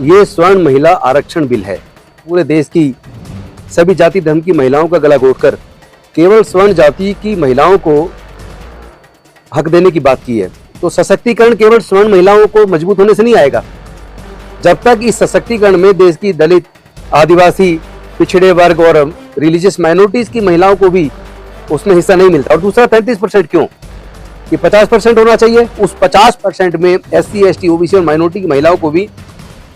ये स्वर्ण महिला आरक्षण बिल है। पूरे देश की सभी जाति धर्म की महिलाओं का गला घोटकर केवल स्वर्ण जाति की महिलाओं को हक देने की बात की है। तो सशक्तिकरण केवल स्वर्ण महिलाओं को मजबूत होने से नहीं आएगा। जब तक इस सशक्तिकरण में देश की दलित, आदिवासी, पिछड़े वर्ग और रिलीजियस माइनॉरिटीज की महिलाओं को भी उसमें हिस्सा नहीं मिलता। और दूसरा 33% क्यों, ये 50% होना चाहिए। उस 50% में SC, ST, OBC और माइनॉरिटी की महिलाओं को भी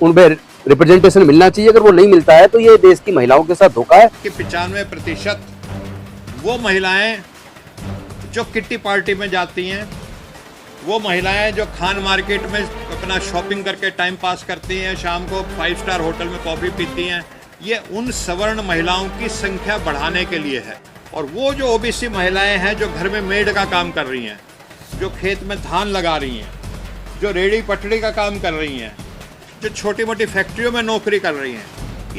उनमें रिप्रेजेंटेशन मिलना चाहिए। अगर वो नहीं मिलता है तो ये देश की महिलाओं के साथ धोखा है। कि 95% वो महिलाएं जो किट्टी पार्टी में जाती हैं, वो महिलाएं जो खान मार्केट में अपना शॉपिंग करके टाइम पास करती हैं, शाम को 5 स्टार होटल में कॉफ़ी पीती हैं, ये उन सवर्ण महिलाओं की संख्या बढ़ाने के लिए है। और वो जो OBC महिलाएं हैं जो घर में मेड का काम कर रही हैं, जो खेत में धान लगा रही हैं, जो रेड़ी पटड़ी का काम कर रही हैं, जो छोटी मोटी फैक्ट्रियों में नौकरी कर रही हैं,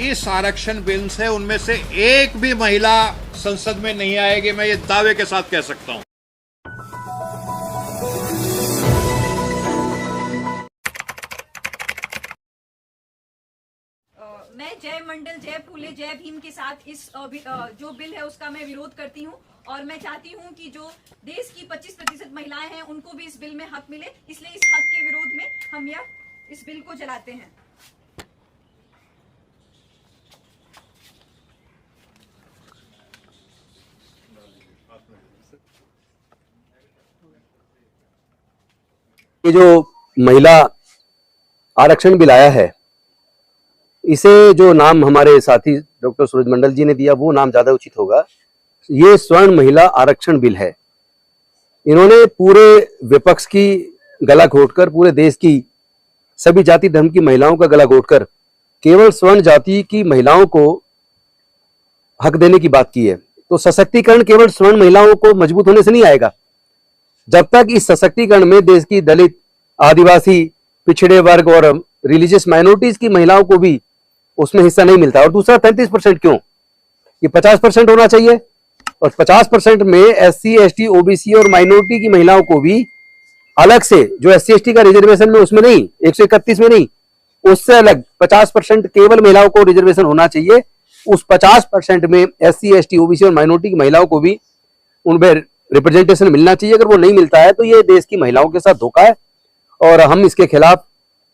इस आरक्षण बिल से उनमें से एक भी महिला संसद में नहीं आएगी, मैं ये दावे के साथ कह सकता हूं। मैं जय मंडल, जय फूले, जय भीम के साथ इस जो बिल है उसका मैं विरोध करती हूं। और मैं चाहती हूं कि जो देश की 25% महिलाएं हैं उनको भी इस बिल में हक मिले। इसलिए इस हक के विरोध में हम इस बिल को चलाते हैं। ये जो महिला आरक्षण बिल आया है, इसे जो नाम हमारे साथी डॉक्टर सूरज मंडल जी ने दिया वो नाम ज्यादा उचित होगा। ये स्वर्ण महिला आरक्षण बिल है। इन्होंने पूरे विपक्ष की गला घोटकर, पूरे देश की सभी जाति धर्म की महिलाओं का गला घोटकर केवल स्वर्ण जाति की महिलाओं को हक देने की बात की है। तो सशक्तिकरण केवल स्वर्ण महिलाओं को मजबूत होने से नहीं आएगा। जब तक इस सशक्तिकरण में देश की दलित, आदिवासी, पिछड़े वर्ग और रिलीजियस माइनॉरिटीज की महिलाओं को भी उसमें हिस्सा नहीं मिलता। और दूसरा 33% क्यों, ये 50% होना चाहिए। और 50% में SC, ST, OBC और माइनॉरिटी की महिलाओं को भी अलग से, जो SC, ST का रिजर्वेशन में उसमें नहीं, 131 में नहीं, उससे अलग 50% केवल महिलाओं को रिजर्वेशन होना चाहिए। उस 50% में SC, ST, OBC और माइनॉरिटी की महिलाओं को भी उनमें रिप्रेजेंटेशन मिलना चाहिए। अगर वो नहीं मिलता है तो ये देश की महिलाओं के साथ धोखा है। और हम इसके खिलाफ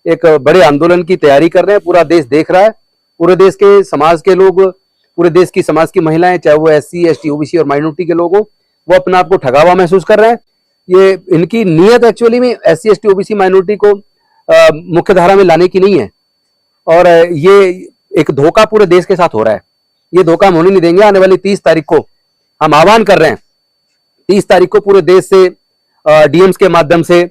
एक बड़े आंदोलन की तैयारी कर रहे हैं। पूरा देश देख रहा है, पूरे देश के समाज के लोग, पूरे देश की समाज की महिलाएं, चाहे वो SC, ST, OBC और माइनॉरिटी के लोग हो, वो अपने आप को ठगा हुआ महसूस कर रहे हैं। ये इनकी नीयत एक्चुअली में SC, ST, OBC माइनॉरिटी को मुख्य धारा में लाने की नहीं है। और ये एक धोखा पूरे देश के साथ हो रहा है। ये धोखा हम होने नहीं देंगे। आने वाली 30 तारीख को हम आह्वान कर रहे हैं, 30 तारीख को पूरे देश से DMs के माध्यम से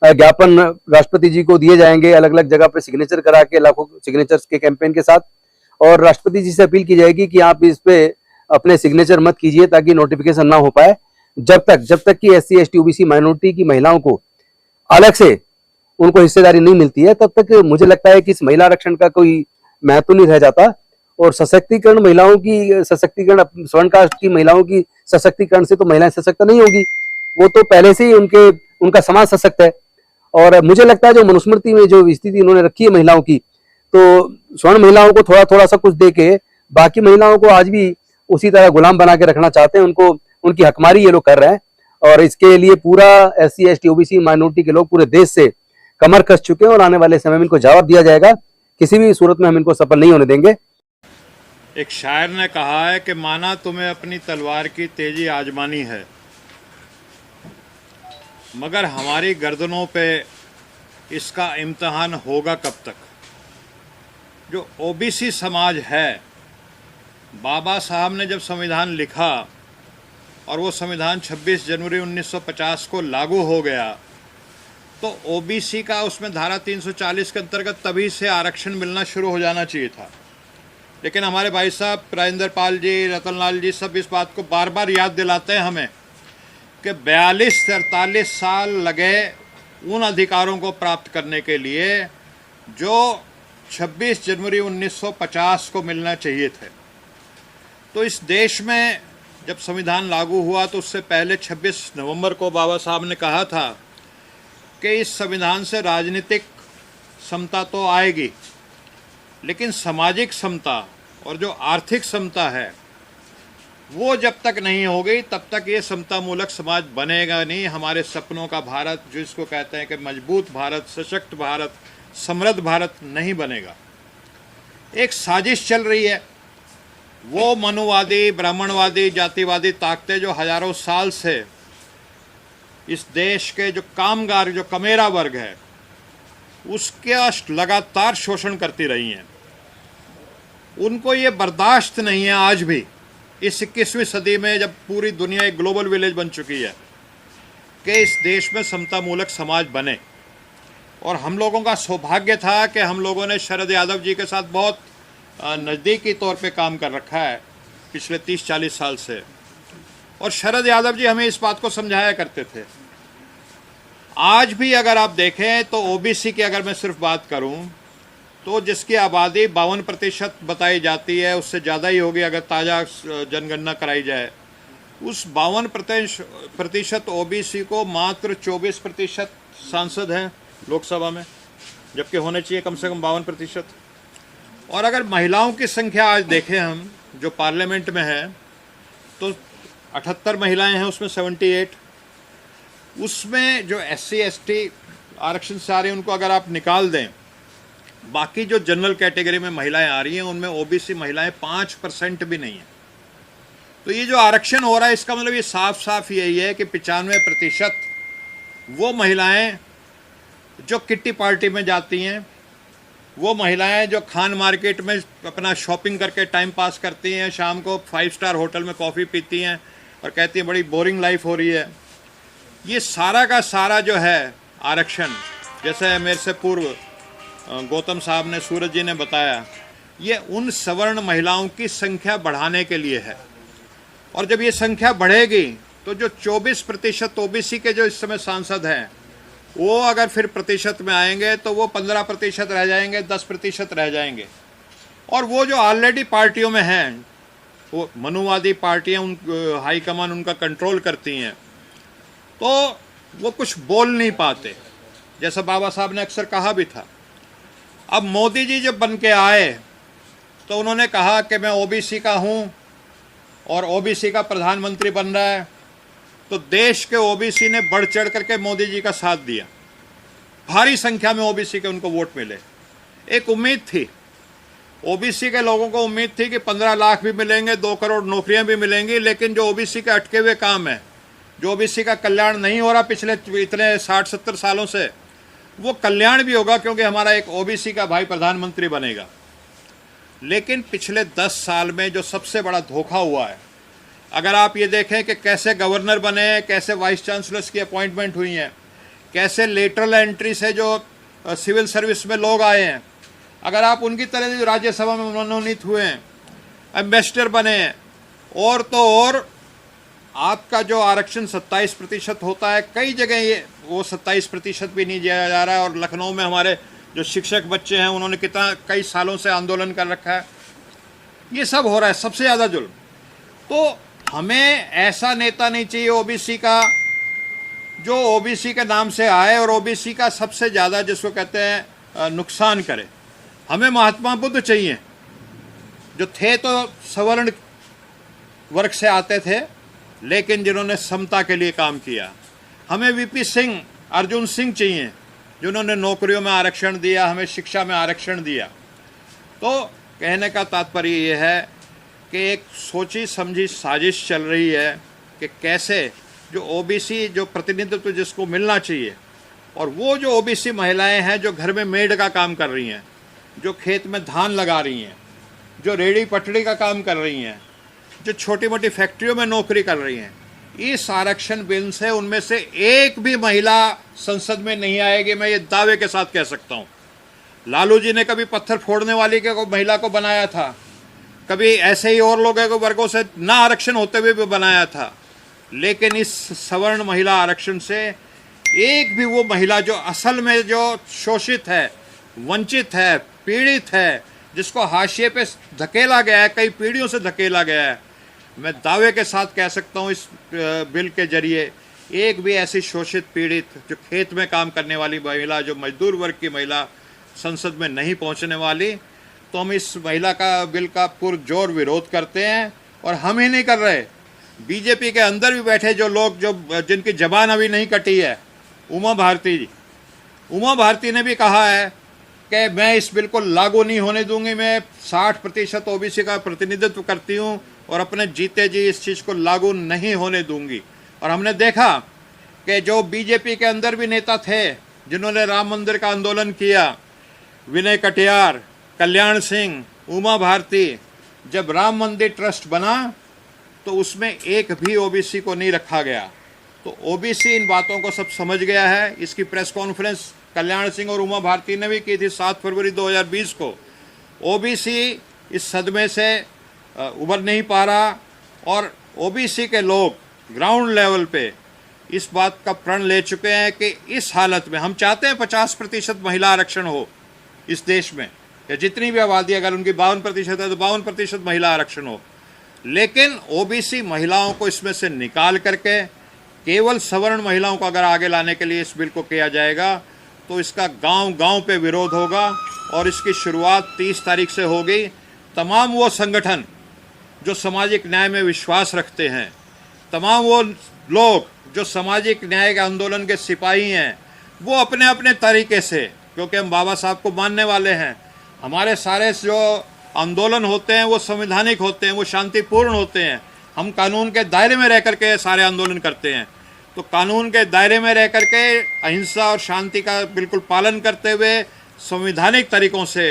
ज्ञापन राष्ट्रपति जी को दिए जाएंगे, अलग अलग जगह पे सिग्नेचर करा के, लाखों सिग्नेचर्स के कैंपेन के साथ। और राष्ट्रपति जी से अपील की जाएगी कि आप इस पे अपने सिग्नेचर मत कीजिए ताकि नोटिफिकेशन ना हो पाए। जब तक कि SC, ST, OBC माइनॉरिटी की महिलाओं को अलग से उनको हिस्सेदारी नहीं मिलती है, तब तक मुझे लगता है कि इस महिला आरक्षण का कोई महत्व नहीं रह जाता। और सशक्तिकरण, महिलाओं की सशक्तिकरण, स्वर्ण कास्ट की महिलाओं की सशक्तिकरण से तो महिलाएं सशक्त नहीं होगी। वो तो पहले से ही उनका समाज सशक्त है। और मुझे लगता है जो मनुस्मृति में जो स्थिति इन्होंने रखी है महिलाओं की, तो स्वर्ण महिलाओं को थोड़ा थोड़ा सा कुछ दे के बाकी महिलाओं को आज भी उसी तरह गुलाम बना के रखना चाहते हैं। उनको उनकी हकमारी ये लोग कर रहे हैं। और इसके लिए पूरा SC, ST, OBC माइनॉरिटी के लोग पूरे देश से कमर कस चुके हैं। और आने वाले समय में इनको जवाब दिया जाएगा। किसी भी सूरत में हम इनको सफल नहीं होने देंगे। एक शायर ने कहा है कि माना तुम्हें अपनी तलवार की तेजी आजमानी है, मगर हमारी गर्दनों पे इसका इम्तिहान होगा कब तक। जो OBC समाज है, बाबा साहब ने जब संविधान लिखा और वो संविधान 26 जनवरी 1950 को लागू हो गया, तो OBC का उसमें धारा 340 के अंतर्गत तभी से आरक्षण मिलना शुरू हो जाना चाहिए था। लेकिन हमारे भाई साहब राजेंद्र पाल जी, रतन लाल जी सब इस बात को बार बार याद दिलाते हैं हमें कि 42 से 48 साल लगे उन अधिकारों को प्राप्त करने के लिए जो 26 जनवरी 1950 को मिलना चाहिए थे। तो इस देश में जब संविधान लागू हुआ तो उससे पहले 26 नवंबर को बाबा साहब ने कहा था कि इस संविधान से राजनीतिक समता तो आएगी, लेकिन सामाजिक समता और जो आर्थिक समता है वो जब तक नहीं होगी तब तक ये समता मूलक समाज बनेगा नहीं। हमारे सपनों का भारत, जिसको कहते हैं कि मजबूत भारत, सशक्त भारत, समृद्ध भारत नहीं बनेगा। एक साजिश चल रही है, वो मनुवादी, ब्राह्मणवादी, जातिवादी ताकतें जो हजारों साल से इस देश के जो कामगार, जो कमेरा वर्ग है, उसका लगातार शोषण करती रही हैं। उनको ये बर्दाश्त नहीं है आज भी, इस 21वीं सदी में जब पूरी दुनिया एक ग्लोबल विलेज बन चुकी है, कि इस देश में समता मूलक समाज बने। और हम लोगों का सौभाग्य था कि हम लोगों ने शरद यादव जी के साथ बहुत नज़दीकी तौर पे काम कर रखा है पिछले 30-40 साल से, और शरद यादव जी हमें इस बात को समझाया करते थे। आज भी अगर आप देखें तो ओबीसी की अगर मैं सिर्फ बात करूं तो जिसकी आबादी 52% बताई जाती है, उससे ज़्यादा ही होगी अगर ताज़ा जनगणना कराई जाए, उस 52% ओबीसी को मात्र 24% सांसद हैं लोकसभा में, जबकि होने चाहिए कम से कम 52%। और अगर महिलाओं की संख्या आज देखें हम जो पार्लियामेंट में है तो 78 महिलाएं हैं, उसमें 78, उसमें जो SC ST आरक्षण से आ रही हैं उनको अगर आप निकाल दें, बाकी जो जनरल कैटेगरी में महिलाएं आ रही हैं उनमें ओबीसी महिलाएं 5% भी नहीं है। तो ये जो आरक्षण हो रहा है इसका मतलब ये साफ साफ यही है कि 95% वो महिलाएं जो किट्टी पार्टी में जाती हैं, वो महिलाएं जो खान मार्केट में अपना शॉपिंग करके टाइम पास करती हैं, शाम को 5 स्टार होटल में कॉफ़ी पीती हैं और कहती हैं बड़ी बोरिंग लाइफ हो रही है, ये सारा का सारा जो है आरक्षण, जैसे मेरे से पूर्व गौतम साहब ने, सूरज जी ने बताया, ये उन सवर्ण महिलाओं की संख्या बढ़ाने के लिए है। और जब ये संख्या बढ़ेगी तो जो 24% ओबीसी के जो इस समय सांसद हैं वो अगर फिर प्रतिशत में आएंगे तो वो 15% रह जाएंगे, 10% रह जाएंगे। और वो जो ऑलरेडी पार्टियों में हैं, वो मनुवादी पार्टियां, उन हाईकमान उनका कंट्रोल करती हैं, तो वो कुछ बोल नहीं पाते, जैसा बाबा साहब ने अक्सर कहा भी था। अब मोदी जी जब बन के आए तो उन्होंने कहा कि मैं ओबीसी का हूं और ओबीसी का प्रधानमंत्री बन रहा है, तो देश के ओबीसी ने बढ़ चढ़ करके मोदी जी का साथ दिया, भारी संख्या में ओबीसी के उनको वोट मिले। एक उम्मीद थी, ओबीसी के लोगों को उम्मीद थी कि 15 लाख भी मिलेंगे, 2 करोड़ नौकरियां भी मिलेंगी, लेकिन जो ओबीसी के अटके हुए काम है, जो ओबीसी का कल्याण नहीं हो रहा पिछले इतने 60-70 सालों से, वो कल्याण भी होगा क्योंकि हमारा एक ओबीसी का भाई प्रधानमंत्री बनेगा। लेकिन पिछले 10 साल में जो सबसे बड़ा धोखा हुआ है, अगर आप ये देखें कि कैसे गवर्नर बने, कैसे वाइस चांसलर्स की अपॉइंटमेंट हुई हैं, कैसे लेटरल एंट्री से जो सिविल सर्विस में लोग आए हैं, अगर आप उनकी तरह जो राज्यसभा में मनोनीत हुए हैं, एम्बेसडर बने हैं, और तो और आपका जो आरक्षण 27% होता है, कई जगह ये वो 27% भी नहीं दिया जा रहा है। और लखनऊ में हमारे जो शिक्षक बच्चे हैं उन्होंने कितना कई सालों से आंदोलन कर रखा है, ये सब हो रहा है, सबसे ज़्यादा जुल्म। तो हमें ऐसा नेता नहीं चाहिए ओबीसी का जो ओबीसी के नाम से आए और ओबीसी का सबसे ज़्यादा जिसको कहते हैं नुकसान करे। हमें महात्मा बुद्ध चाहिए जो थे तो सवर्ण वर्ग से आते थे, लेकिन जिन्होंने समता के लिए काम किया। हमें वीपी सिंह, अर्जुन सिंह चाहिए जिन्होंने नौकरियों में आरक्षण दिया, हमें शिक्षा में आरक्षण दिया। तो कहने का तात्पर्य ये है कि एक सोची समझी साजिश चल रही है कि कैसे जो ओबीसी जो प्रतिनिधित्व जिसको मिलना चाहिए, और वो जो ओबीसी महिलाएं हैं जो घर में मेड का काम कर रही हैं, जो खेत में धान लगा रही हैं, जो रेहड़ी पटड़ी का काम कर रही हैं, जो छोटी मोटी फैक्ट्रियों में नौकरी कर रही हैं, इस आरक्षण बिल से उनमें से एक भी महिला संसद में नहीं आएगी, मैं ये दावे के साथ कह सकता हूँ। लालू जी ने कभी पत्थर फोड़ने वाली के महिला को बनाया था, कभी ऐसे ही और लोगों को वर्गों से ना आरक्षण होते हुए भी बनाया था, लेकिन इस सवर्ण महिला आरक्षण से एक भी वो महिला जो असल में जो शोषित है, वंचित है, पीड़ित है, जिसको हाशिए पे धकेला गया है, कई पीढ़ियों से धकेला गया है, मैं दावे के साथ कह सकता हूँ इस बिल के जरिए एक भी ऐसी शोषित पीड़ित जो खेत में काम करने वाली महिला, जो मजदूर वर्ग की महिला संसद में नहीं पहुँचने वाली। तो हम इस महिला का बिल का पुरजोर विरोध करते हैं। और हम ही नहीं कर रहे, बीजेपी के अंदर भी बैठे जो लोग, जो जिनकी जबान अभी नहीं कटी है, उमा भारती जी, उमा भारती ने भी कहा है कि मैं इस बिल को लागू नहीं होने दूंगी, मैं 60% ओबीसी का प्रतिनिधित्व करती हूं और अपने जीते जी इस चीज़ को लागू नहीं होने दूंगी। और हमने देखा कि जो बीजेपी के अंदर भी नेता थे जिन्होंने राम मंदिर का आंदोलन किया, विनय कटियार, कल्याण सिंह, उमा भारती, जब राम मंदिर ट्रस्ट बना तो उसमें एक भी ओबीसी को नहीं रखा गया। तो ओबीसी इन बातों को सब समझ गया है। इसकी प्रेस कॉन्फ्रेंस कल्याण सिंह और उमा भारती ने भी की थी 7 फरवरी 2020 को। ओबीसी इस सदमे से उबर नहीं पा रहा और ओबीसी के लोग ग्राउंड लेवल पे इस बात का प्रण ले चुके हैं कि इस हालत में हम चाहते हैं 50% महिला आरक्षण हो इस देश में, या जितनी भी आबादी, अगर उनकी 52% है तो 52% महिला आरक्षण हो। लेकिन ओबीसी महिलाओं को इसमें से निकाल करके केवल सवर्ण महिलाओं को अगर आगे लाने के लिए इस बिल को किया जाएगा तो इसका गांव-गांव पे विरोध होगा और इसकी शुरुआत 30 तारीख से होगी। तमाम वो संगठन जो सामाजिक न्याय में विश्वास रखते हैं, तमाम वो लोग जो सामाजिक न्याय के आंदोलन के सिपाही हैं, वो अपने अपने तरीके से, क्योंकि हम बाबा साहब को मानने वाले हैं, हमारे सारे जो आंदोलन होते हैं वो संवैधानिक होते हैं, वो शांतिपूर्ण होते हैं। हम कानून के दायरे में रह करके सारे आंदोलन करते हैं। तो कानून के दायरे में रह करके अहिंसा और शांति का बिल्कुल पालन करते हुए संवैधानिक तरीकों से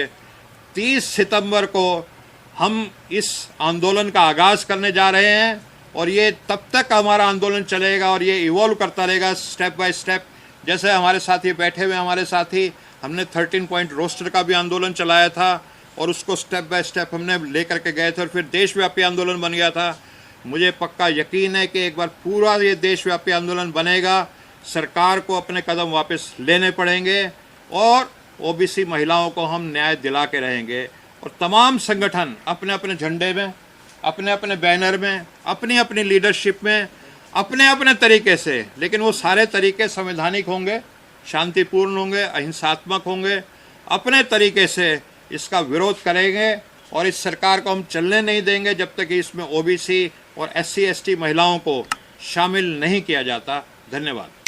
30 सितंबर को हम इस आंदोलन का आगाज़ करने जा रहे हैं। और ये तब तक हमारा आंदोलन चलेगा और ये इवॉल्व करता रहेगा स्टेप बाय स्टेप। जैसे हमारे साथी बैठे हुए हमारे साथी, हमने 13 पॉइंट रोस्टर का भी आंदोलन चलाया था और उसको स्टेप बाय स्टेप हमने ले करके गए थे और फिर देशव्यापी आंदोलन बन गया था। मुझे पक्का यकीन है कि एक बार पूरा ये देशव्यापी आंदोलन बनेगा, सरकार को अपने कदम वापस लेने पड़ेंगे और ओबीसी महिलाओं को हम न्याय दिला के रहेंगे। और तमाम संगठन अपने अपने झंडे में, अपने अपने बैनर में, अपनी अपनी लीडरशिप में, अपने अपने तरीके से, लेकिन वो सारे तरीके संवैधानिक होंगे, शांतिपूर्ण होंगे, अहिंसात्मक होंगे, अपने तरीके से इसका विरोध करेंगे। और इस सरकार को हम चलने नहीं देंगे जब तक कि इसमें ओबीसी और SC ST महिलाओं को शामिल नहीं किया जाता। धन्यवाद।